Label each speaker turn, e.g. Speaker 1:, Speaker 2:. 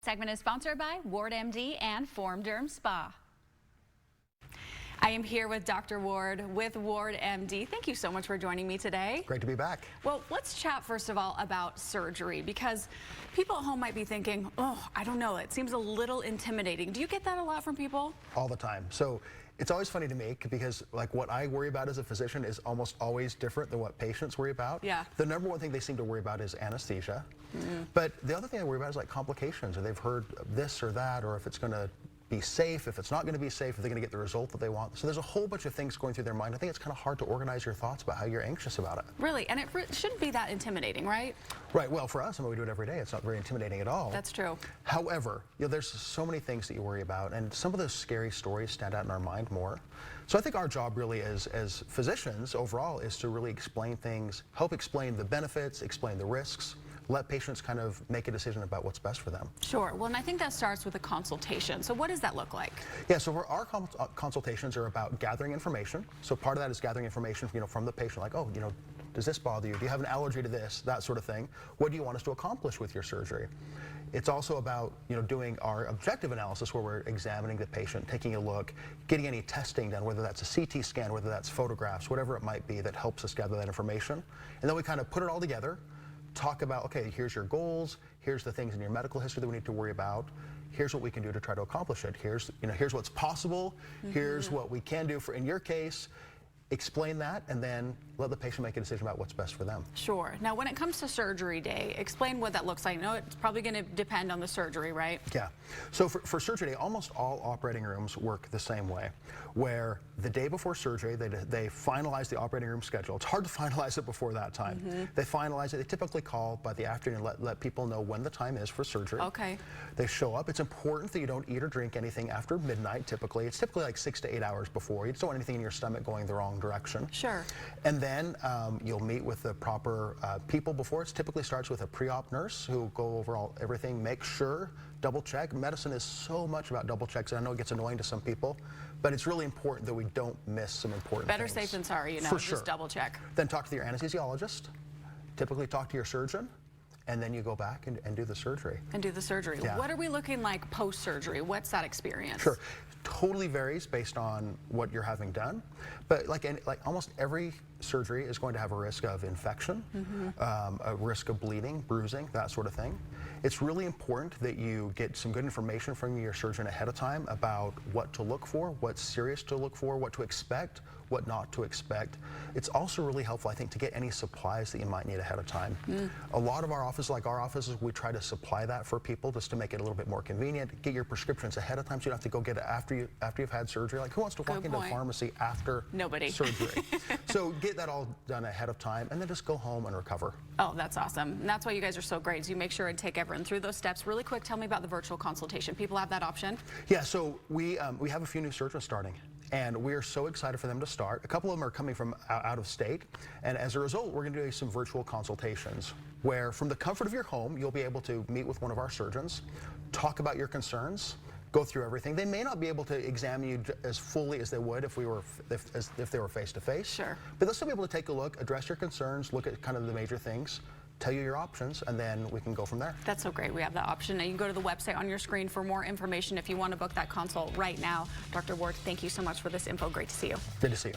Speaker 1: Segment is sponsored by Ward MD and Form Derm Spa. I am here with Dr. Ward with Ward MD. Thank you so much for joining me today.
Speaker 2: Great to be back.
Speaker 1: Well, let's chat first of all about surgery, because people at home might be thinking, oh, I don't know, it seems a little intimidating. Do you get that a lot from people?
Speaker 2: All the time. So it's always funny to me because like what I worry about as a physician is almost always different than what patients worry about.
Speaker 1: Yeah.
Speaker 2: The number one thing they seem to worry about is anesthesia. But the other thing I worry about is like complications, or they've heard this or that, or if it's going to be safe, if it's not going to be safe, if they're going to get the result that they want. So there's a whole bunch of things going through their mind. I think it's kind of hard to organize your thoughts about how you're anxious about it.
Speaker 1: Really, and it shouldn't be that intimidating, right?
Speaker 2: Right, well, for us, I mean, we do it every day. It's not very intimidating at all.
Speaker 1: That's true.
Speaker 2: However, there's so many things that you worry about, and some of those scary stories stand out in our mind more. So I think our job really as physicians overall is to really explain things, help explain the benefits, explain the risks, let patients kind of make a decision about what's best for them.
Speaker 1: Sure. Well, and I think that starts with a consultation. So what does that look like?
Speaker 2: Yeah, so our consultations are about gathering information. So part of that is gathering information from the patient, like, oh, does this bother you? Do you have an allergy to this? That sort of thing. What do you want us to accomplish with your surgery? It's also about doing our objective analysis, where we're examining the patient, taking a look, getting any testing done, whether that's a CT scan, whether that's photographs, whatever it might be that helps us gather that information. And then we kind of put it all together, talk about, okay, here's your goals, here's the things in your medical history that we need to worry about, here's what we can do to try to accomplish it, here's what's possible, here's what we can do for in your case. Explain that, and then let the patient make a decision about what's best for them.
Speaker 1: Sure. Now, when it comes to surgery day, explain what that looks like. I know it's probably going to depend on the surgery, right?
Speaker 2: Yeah. So for surgery day, almost all operating rooms work the same way, where the day before surgery, they finalize the operating room schedule. It's hard to finalize it before that time. They finalize it. They typically call by the afternoon, let people know when the time is for surgery.
Speaker 1: Okay.
Speaker 2: They show up. It's important that you don't eat or drink anything after midnight, typically. It's typically like 6 to 8 hours before. You just don't want anything in your stomach going the wrong direction.
Speaker 1: Sure.
Speaker 2: And then you'll meet with the proper people before. It typically starts with a pre-op nurse who will go over everything, make sure, double check. Medicine is so much about double checks, and I know it gets annoying to some people, but it's really important that we don't miss some important things.
Speaker 1: Better safe than sorry,
Speaker 2: For sure.
Speaker 1: Just double check.
Speaker 2: Then talk to your anesthesiologist, typically talk to your surgeon, and then you go back and do the surgery.
Speaker 1: And do the surgery.
Speaker 2: Yeah.
Speaker 1: What are we looking like post-surgery? What's that experience?
Speaker 2: Sure. Totally varies based on what you're having done, but like almost every surgery is going to have a risk of infection, a risk of bleeding, bruising, that sort of thing. It's really important that you get some good information from your surgeon ahead of time about what to look for, what's serious to look for, what to expect, what not to expect. It's also really helpful, I think, to get any supplies that you might need ahead of time. A lot of our offices, like our offices, we try to supply that for people just to make it a little bit more convenient. Get your prescriptions ahead of time so you don't have to go get it after you've had surgery. Like, who wants to walk into a pharmacy after surgery? So get that all done ahead of time, and then just go home and recover.
Speaker 1: Oh, that's awesome. And that's why you guys are so great. So you make sure and take everyone through those steps. Really quick, tell me about the virtual consultation. People have that option?
Speaker 2: Yeah, so we have a few new surgeons starting, and we're so excited for them to start. A couple of them are coming from out of state, and as a result, we're going to do some virtual consultations where from the comfort of your home, you'll be able to meet with one of our surgeons, talk about your concerns, go through everything. They may not be able to examine you as fully as they would if they were face to face.
Speaker 1: Sure.
Speaker 2: But they'll still be able to take a look, address your concerns, look at kind of the major things, tell you your options, and then we can go from there.
Speaker 1: That's so great. We have that option. Now you can go to the website on your screen for more information if you want to book that consult right now. Dr. Ward, thank you so much for this info. Great to see you.
Speaker 2: Good to see you.